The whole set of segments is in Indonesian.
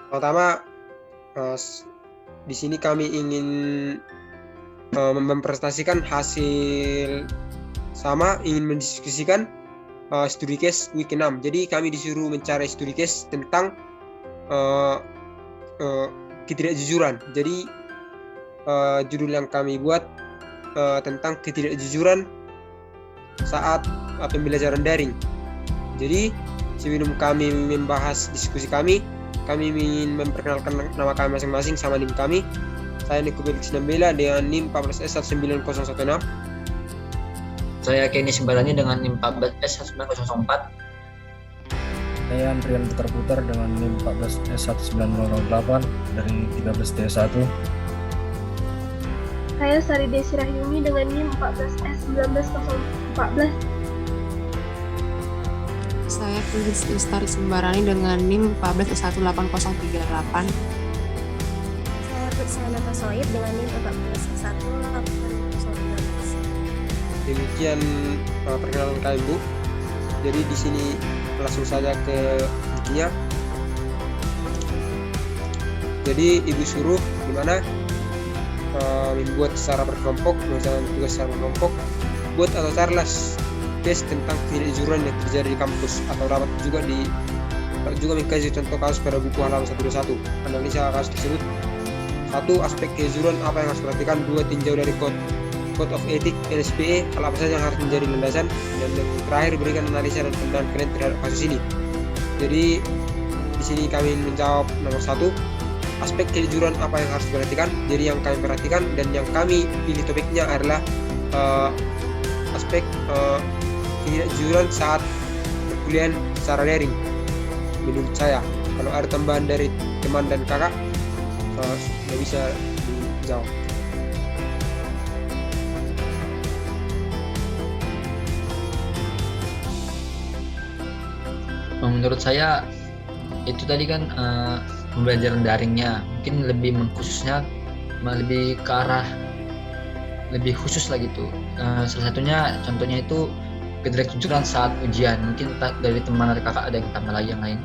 Pertama, di sini kami ingin mempresentasikan hasil sama, ingin mendiskusikan studi case week 6. Jadi kami disuruh mencari studi case tentang ketidakjujuran. Jadi judul yang kami buat tentang ketidakjujuran saat pembelajaran daring. Jadi sebelum kami membahas diskusi kami ingin memperkenalkan nama kami masing-masing sama NIM kami. Saya Niko Felix Nambela dengan NIM 14S19016. Saya Kenny Sembarani dengan NIM 14S1904. Saya Andrian Putar dengan NIM 14S1908 dari 13D1. Saya Sari Desi Rahyumi dengan NIM 14S19014. Saya Tulis Lestari Sembarani dengan NIM 14S18038. Saya Putsanata Soib dengan NIM 14S18013. Demikian perkenalan kami, Bu. Jadi di sini langsung saja ke intinya. Jadi Ibu suruh gimana membuat secara berkelompok, mengerjakan tugas secara berkelompok, buat atau carilah case tentang ketidakjujuran yang terjadi di kampus, atau dapat juga mengkaji contoh kasus pada buku halaman 121. Analisa kasus tersebut. 1. Aspek kejujuran apa yang harus diperhatikan. 2. Tinjau dari Code of Ethics LSPE, hal apa saja yang harus menjadi landasan. Dan yang terakhir, berikan analisa dan pandangan kalian terhadap kasus ini. Jadi di sini kami menjawab nomor 1, aspek kejujuran apa yang harus diperhatikan. Jadi yang kami perhatikan dan yang kami pilih topiknya adalah aspek ketidakjujuran saat perkuliahan secara daring. Menurut saya, kalau ada tambahan dari teman dan kakak, sudah bisa dijawab. Menurut saya itu tadi kan pembelajaran daringnya mungkin lebih mengkhususnya lebih ke arah lebih khusus lah gitu. Salah satunya contohnya itu ketidakjujuran saat ujian. Mungkin dari teman atau kakak ada yang tambah lagi yang lain.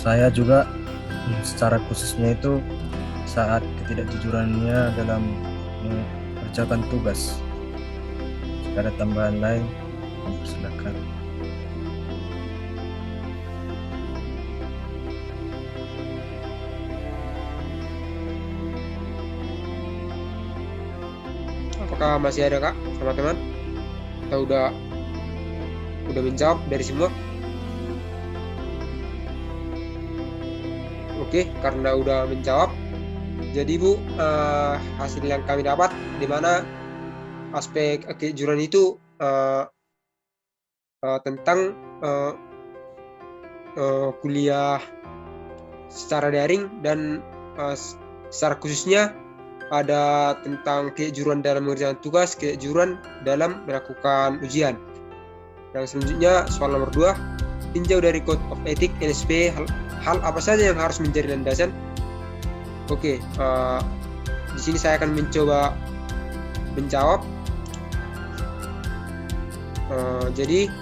Saya juga secara khususnya itu saat ketidakjujurannya dalam mengerjakan tugas. Jika ada tambahan lain, silakan. Apakah masih ada kak sama teman? Atau udah menjawab dari semua? Oke, karena udah menjawab, jadi Bu, hasil yang kami dapat di mana aspek kejujuran itu tentang kuliah secara daring dan secara khususnya ada tentang kejujuran dalam mengerjakan tugas, kejujuran dalam melakukan ujian. Yang selanjutnya soal nomor 2, tinjau dari Code of Ethics LSP, hal apa saja yang harus menjadi landasan. Oke, di sini saya akan mencoba menjawab. Jadi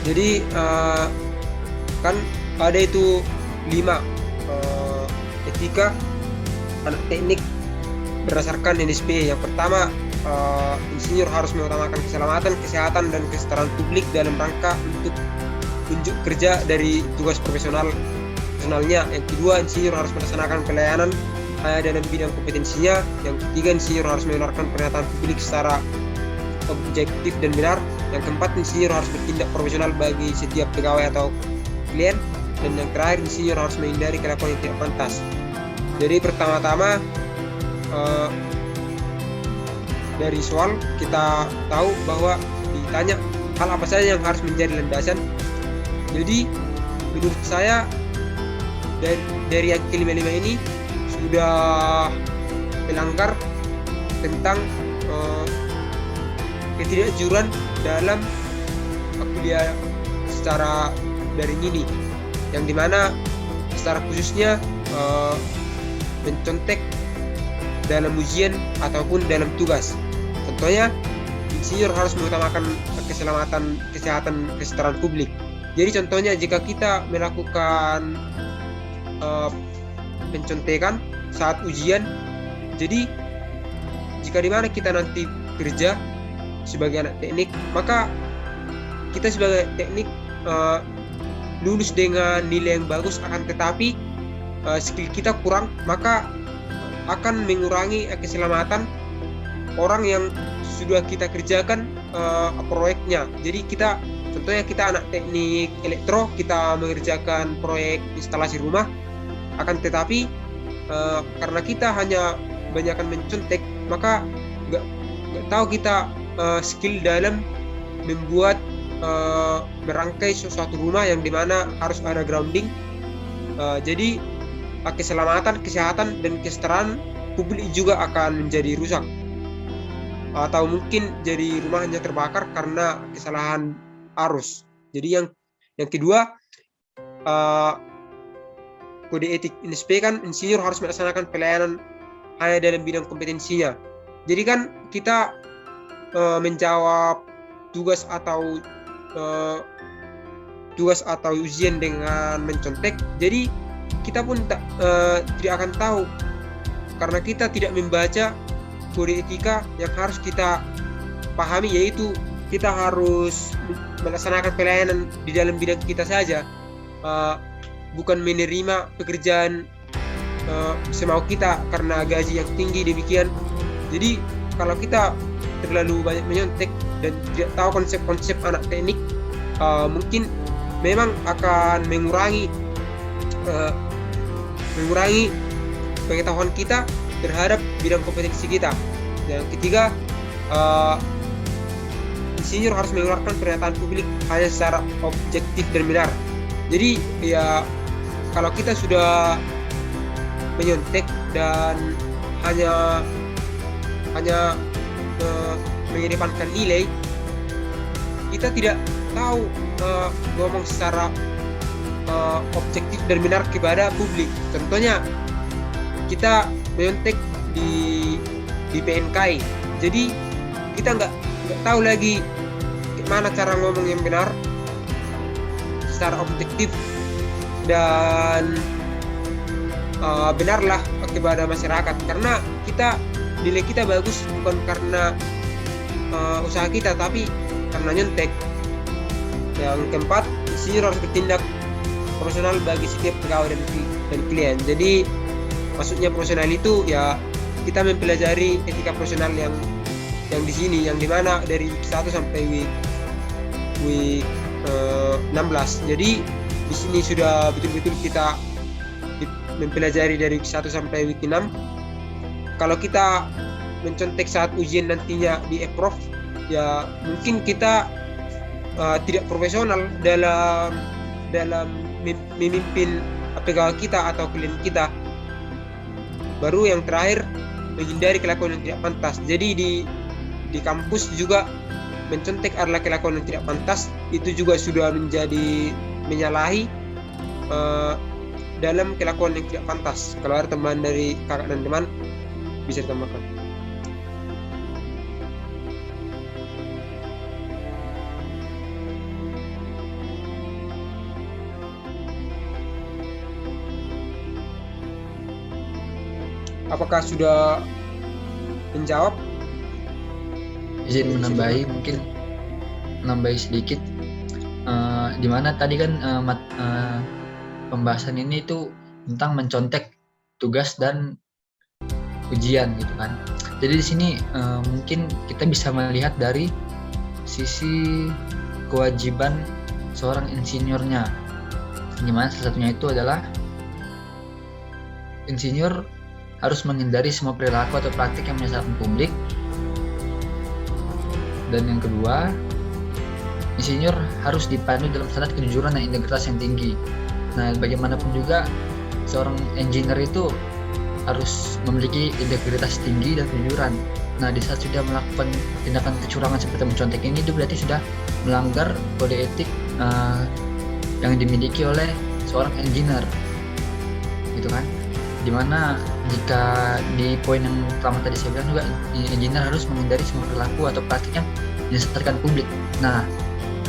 Jadi kan ada itu 5 etika anak teknik berdasarkan NSP. Yang pertama, insinyur harus mengutamakan keselamatan, kesehatan, dan kesetaraan publik dalam rangka untuk unjuk kerja dari tugas profesionalnya. Yang kedua, insinyur harus melaksanakan pelayanan dalam bidang kompetensinya. Yang ketiga, insinyur harus mengeluarkan pernyataan publik secara objektif dan benar. Yang keempat, insinyur harus bertindak profesional bagi setiap pegawai atau klien. Dan yang terakhir, insinyur harus menghindari kelakuan yang tidak pantas. Jadi pertama-tama dari soal kita tahu bahwa ditanya hal apa saja yang harus menjadi landasan. Jadi menurut saya dari yang kelima-lima ini sudah melanggar tentang ketidakjujuran dalam kuliah secara daring ini, yang dimana secara khususnya mencontek dalam ujian ataupun dalam tugas. Contohnya, insinyur harus mengutamakan keselamatan, kesehatan, kesetaraan publik. Jadi contohnya jika kita melakukan pencontekan saat ujian, jadi jika dimana kita nanti kerja sebagai anak teknik, maka kita sebagai teknik lulus dengan nilai yang bagus, akan tetapi skill kita kurang, maka akan mengurangi keselamatan orang yang sudah kita kerjakan proyeknya. Jadi contohnya kita anak teknik elektro, kita mengerjakan proyek instalasi rumah, akan tetapi karena kita hanya banyakkan mencontek, maka nggak tahu kita skill dalam membuat merangkai suatu rumah yang dimana harus ada grounding. Jadi keselamatan, kesehatan, dan kesetaraan publik juga akan menjadi rusak, atau mungkin jadi rumahnya terbakar karena kesalahan arus. Jadi yang kedua, kode etik INSP kan insinyur harus melaksanakan pelayanan hanya dalam bidang kompetensinya. Jadi kan kita menjawab tugas atau ujian dengan mencontek, jadi kita pun tidak akan tahu karena kita tidak membaca kode etika yang harus kita pahami, yaitu kita harus melaksanakan pelayanan di dalam bidang kita saja, bukan menerima pekerjaan semau kita karena gaji yang tinggi demikian. Jadi kalau kita terlalu banyak menyontek dan tidak tahu konsep-konsep anak teknik, mungkin memang akan mengurangi pengetahuan kita terhadap bidang kompetensi kita. Yang ketiga, insinyur harus mengeluarkan pernyataan publik hanya secara objektif dan benar. Jadi ya, kalau kita sudah menyontek dan hanya mengedepankan nilai, kita tidak tahu ngomong secara objektif dan benar kepada publik. Contohnya kita menyontek di PNKI, jadi kita nggak tahu lagi gimana cara ngomong yang benar secara objektif dan benarlah kepada masyarakat, karena nilai kita bagus bukan karena usaha kita, tapi karena nyontek. Yang keempat, insinyur harus bertindak profesional bagi setiap pegawai dan klien. Jadi maksudnya profesional itu ya kita mempelajari etika profesional yang di sini, yang dimana dari week 1 sampai week 16. Jadi di sini sudah betul-betul kita mempelajari dari week 1 sampai week 6. Kalau kita mencontek saat ujian nantinya di approve, ya mungkin kita tidak profesional dalam memimpin pegawai kita atau klien kita. Baru yang terakhir, menghindari kelakuan yang tidak pantas. Jadi di kampus juga mencontek adalah kelakuan yang tidak pantas. Itu juga sudah menjadi menyalahi dalam kelakuan yang tidak pantas. Kalau ada teman dari kakak dan teman, bisa ditambahkan. Apakah sudah menjawab? Izin mungkin menambahi sedikit, dimana tadi kan pembahasan ini itu tentang mencontek tugas dan ujian gitu kan. Jadi di sini mungkin kita bisa melihat dari sisi kewajiban seorang insinyurnya, dimana salah satunya itu adalah insinyur harus menghindari semua perilaku atau praktik yang menyesatkan publik. Dan yang kedua, insinyur harus dipandu dalam standar kejujuran dan integritas yang tinggi. Nah, bagaimanapun juga seorang engineer itu harus memiliki integritas tinggi dan kejujuran. Nah, di saat sudah melakukan tindakan kecurangan seperti mencontek ini, itu berarti sudah melanggar kode etik yang dimiliki oleh seorang engineer, gitu kan? Dimana jika di poin yang pertama tadi saya bilang juga, engineer harus menghindari semua perilaku atau praktik yang menyesatkan publik. Nah,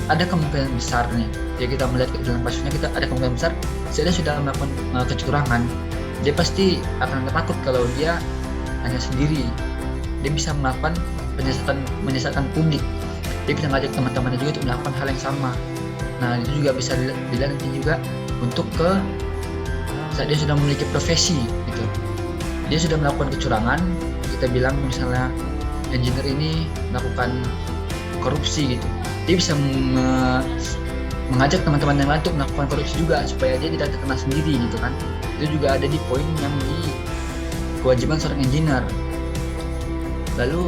ada kemungkinan besar nih, ya kita melihat ke dalam kasusnya, kita ada kemungkinan besar dia sudah melakukan kecurangan. Dia pasti akan takut kalau dia hanya sendiri. Dia bisa melakukan menyesatkan publik. Dia bisa ngajak teman-temannya juga untuk melakukan hal yang sama. Nah, itu juga bisa dilihat nanti juga untuk saat dia sudah memiliki profesi gitu. Dia sudah melakukan kecurangan, kita bilang misalnya engineer ini melakukan korupsi gitu. Dia bisa mengajak teman-teman yang lain untuk melakukan korupsi juga supaya dia tidak terkena sendiri gitu kan. Itu juga ada di poin yang di kewajiban seorang engineer. Lalu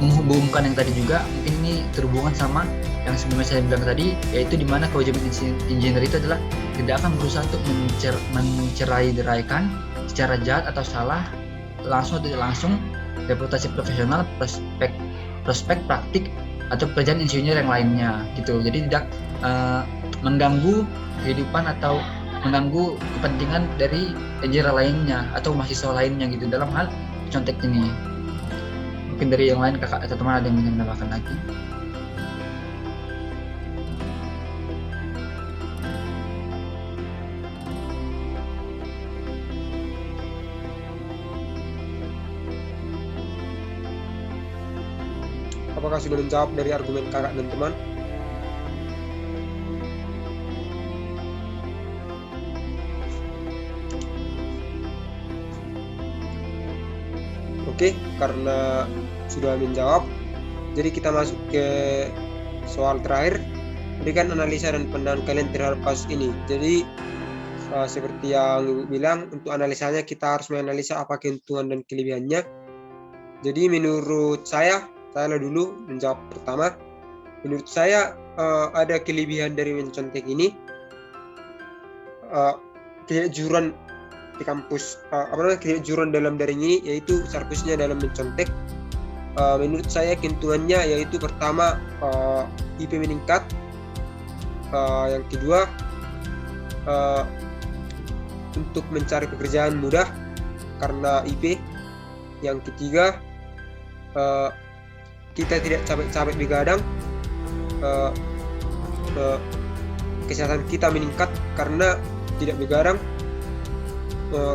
menghubungkan yang tadi juga, mungkin ini terhubungan sama yang sebelumnya saya bilang tadi, yaitu dimana kewajiban engineer itu adalah tidak akan berusaha untuk mencerai-beraikan secara jahat atau salah, langsung atau tidak langsung, reputasi profesional, prospek praktik atau pekerjaan insinyur yang lainnya gitu. Jadi tidak mengganggu kehidupan atau mengganggu kepentingan dari engineer lainnya atau mahasiswa lainnya gitu dalam hal contek ini. Mungkin dari yang lain kakak atau teman ada yang ingin menambahkan lagi? Apakah sudah menjawab dari argumen kakak dan teman? Oke, karena sudah menjawab, jadi kita masuk ke soal terakhir. Berikan analisa dan pandangan kalian terhadap kasus ini. Jadi seperti yang Ibu bilang, untuk analisanya kita harus menganalisa apa keuntungan dan kelebihannya. Jadi menurut saya dulu menjawab pertama. Menurut saya ada kelebihan dari mencontek ini, kejujuran di kampus, kejujuran dalam daring ini, yaitu seharusnya dalam mencontek. Menurut saya keuntungannya yaitu pertama, IP meningkat, yang kedua untuk mencari pekerjaan mudah karena IP, yang ketiga kita tidak capek-capek begadang, kesehatan kita meningkat karena tidak begadang,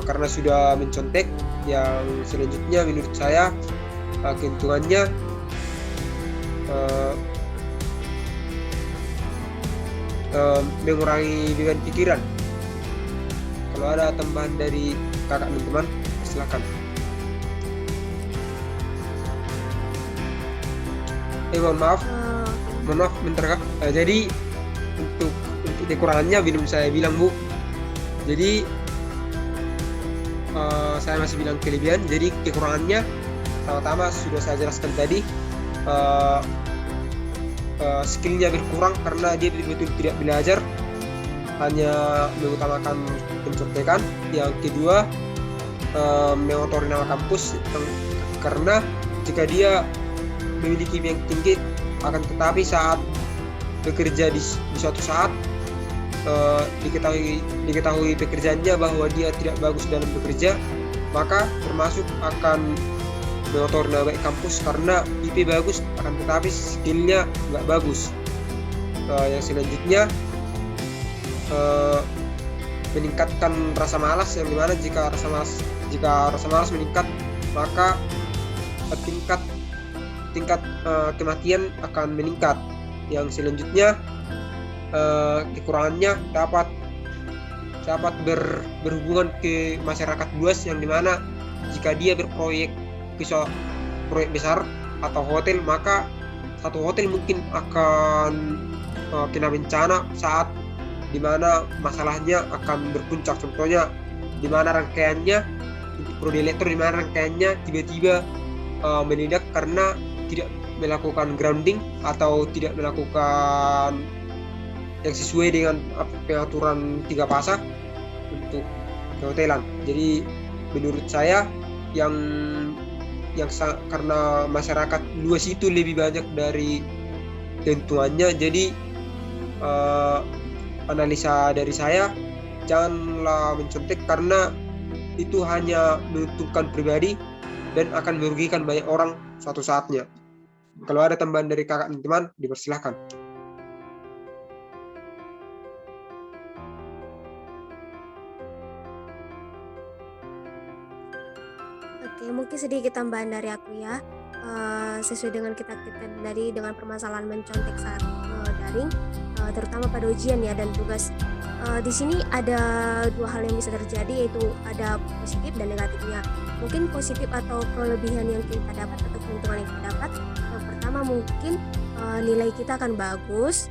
karena sudah mencontek. Yang selanjutnya menurut saya keuntungannya mengurangi beban pikiran. Kalau ada tambahan dari kakak dan teman, silakan. Mohon maaf bentar kak. Jadi untuk kekurangannya belum saya bilang Bu. Jadi saya masih bilang kelebihan. Jadi kekurangannya pertama sudah saya jelaskan tadi, skillnya berkurang karena dia betul-betul tidak belajar, hanya mengutamakan pencontekan. Yang kedua, mengotori nama kampus karena jika dia memiliki yang tinggi, akan tetapi saat bekerja di suatu saat diketahui pekerjaannya bahwa dia tidak bagus dalam bekerja, maka termasuk akan mengotori nama baik kampus karena IP bagus, akan tetapi skillnya nggak bagus. Yang selanjutnya meningkatkan rasa malas, yang dimana jika rasa malas meningkat, maka tingkat kematian akan meningkat. Yang selanjutnya kekurangannya dapat berhubungan ke masyarakat luas, yang dimana jika dia berproyek proyek besar atau hotel, maka satu hotel mungkin akan kena bencana saat dimana masalahnya akan berpuncak. Contohnya dimana rangkaiannya untuk prodi elektro, dimana rangkaiannya tiba-tiba meledak karena tidak melakukan grounding atau tidak melakukan yang sesuai dengan pengaturan 3 fasa untuk kehotelan. Jadi menurut saya yang karena masyarakat luas itu lebih banyak dari tentuannya, jadi analisa dari saya, janganlah mencontek karena itu hanya menguntungkan pribadi dan akan merugikan banyak orang suatu saatnya. Kalau ada tambahan dari kakak dan teman, dipersilahkan. Oke, mungkin sedikit tambahan dari aku ya. Sesuai dengan kita tadi dengan permasalahan mencontek saat daring, terutama pada ujian ya dan tugas. Di sini ada dua hal yang bisa terjadi, yaitu ada positif dan negatifnya. Mungkin positif atau kelebihan yang kita dapat atau keuntungan yang kita dapat, yang pertama mungkin nilai kita akan bagus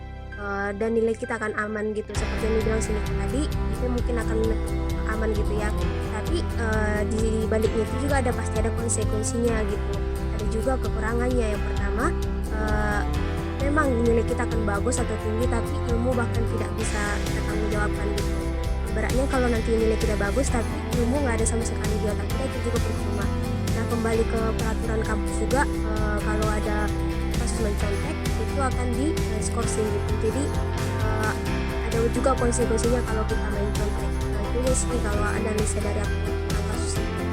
dan nilai kita akan aman gitu, seperti yang dibilang sini tadi, itu mungkin akan aman gitu ya. Tapi di baliknya itu juga pasti ada konsekuensinya gitu. Ada juga kekurangannya. Yang pertama, memang nilai kita akan bagus atau tinggi, tapi ilmu bahkan tidak bisa kita tanggung jawabkan gitu. Beratnya kalau nanti nilai kita bagus tapi ilmu nggak ada sama sekali di otak kita, itu juga percuma. Nah, kembali ke peraturan kampus juga, kalau ada kasus mencontek itu akan di skorsing gitu. Jadi ada juga konsekuensinya kalau kita main contek. Nah, itu sih kalau analisa dari aku tentang kasus ini.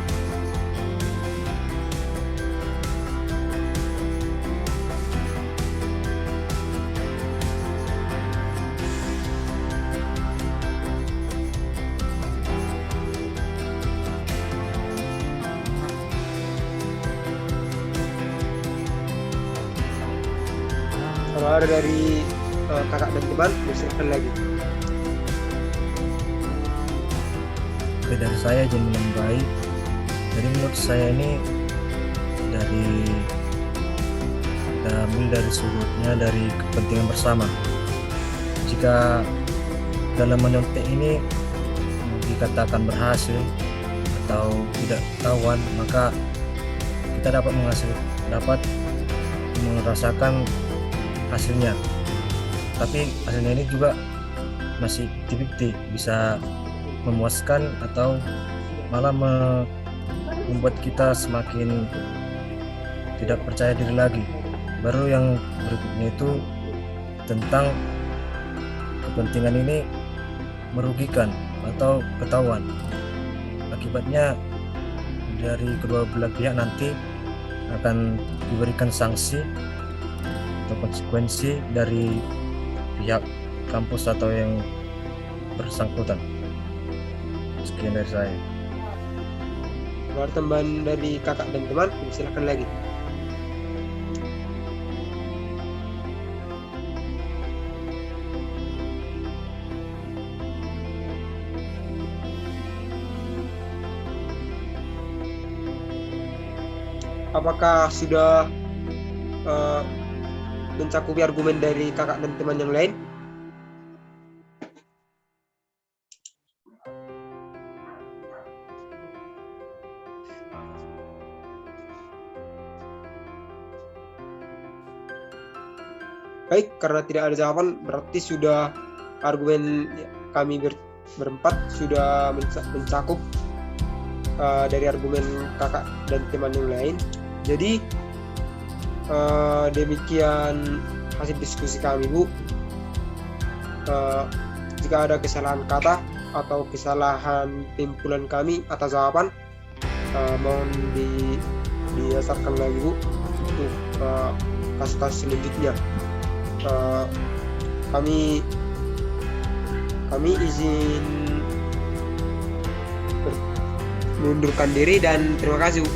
Kalau ada dari kakak dan teman, dipersilahkan lagi. Oke, dari saya jadi yang baik. Jadi menurut saya ini dari sudutnya dari kepentingan bersama. Jika dalam menyontek ini dikatakan berhasil atau tidak ketahuan, maka kita dapat merasakan hasilnya. Tapi hasilnya ini juga masih 50-50, bisa memuaskan atau malah membuat kita semakin tidak percaya diri lagi. Baru yang berikutnya itu tentang kepentingan ini merugikan atau ketahuan. Akibatnya dari kedua belah pihak nanti akan diberikan sanksi atau konsekuensi dari pihak kampus atau yang bersangkutan. Sekian dari saya. Kalau ada tambahan dari kakak dan teman, silakan lagi. Apakah sudah mencakupi argumen dari kakak dan teman yang lain? Baik, karena tidak ada jawaban, berarti sudah argumen kami berempat sudah mencakup dari argumen kakak dan teman yang lain. Jadi demikian hasil diskusi kami, Bu. Jika ada kesalahan kata atau kesalahan timpulan kami atas jawaban, mohon didasarkan lagi, Bu, untuk kasus-kasus selanjutnya. Kami izin mengundurkan diri dan terima kasih, Bu.